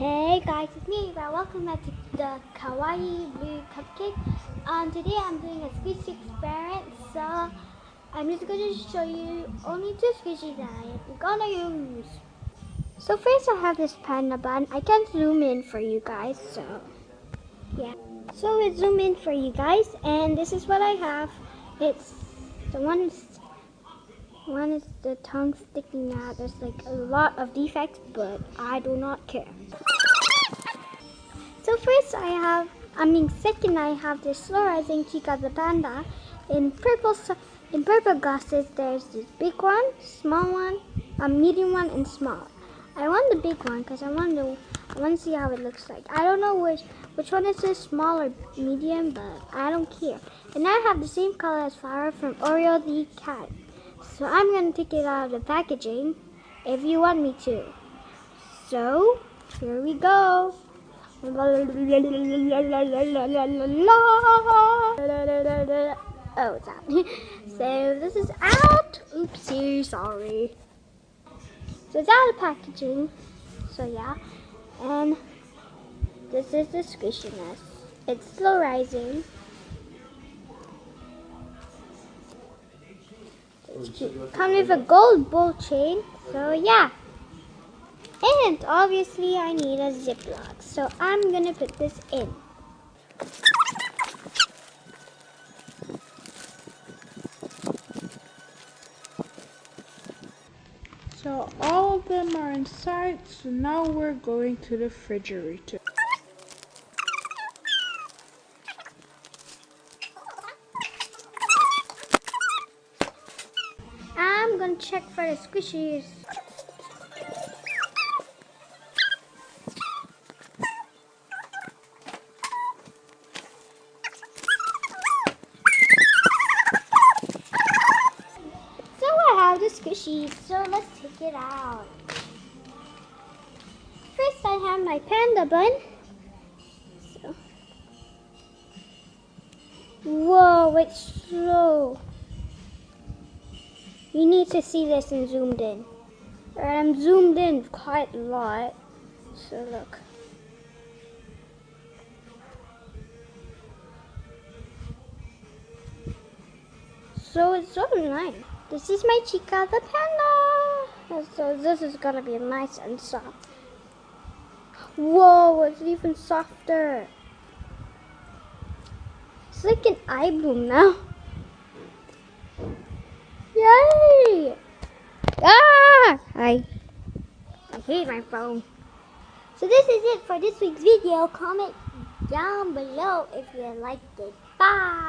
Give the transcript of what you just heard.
Hey guys, it's me, Eva. Welcome back to the Kawaii Blue Cupcake. Today I'm doing a squishy experiment, so I'm just going to show you only two squishies that I'm gonna use. So first I have this panda bun. I can't zoom in for you guys, so yeah. So let's zoom in for you guys, and this is what I have. It's the one is the tongue sticking out. There's like a lot of defects, but I do not care. So second I have this slow rising Chica the Panda. In purple glasses, there's this big one, small one, a medium one, and small. I want the big one because I want to see how it looks like. I don't know which one is this, small or medium, but I don't care. And I have the same color as Flower from Oreo the cat. So I'm going to take it out of the packaging if you want me to. So, here we go. Oh, it's out. So, this is out. Oopsie, sorry. So, it's out of packaging. So, yeah. And this is the squishiness. It's slow rising. Comes with a gold ball chain. So, yeah. And obviously I need a Ziploc, so I'm gonna put this in. So all of them are inside, so now we're going to the refrigerator. I'm gonna check for the squishies. So I have the squishies, so let's take it out. First I have my panda bun. So. Whoa, it's slow. You need to see this and zoomed in. I'm zoomed in quite a lot. So look. So it's so nice. This is my Chica the Panda. So this is gonna be nice and soft. Whoa, it's even softer. It's like an eye bloom now. Yay! Ah! I hate my phone. So this is it for this week's video. Comment down below if you liked it. Bye!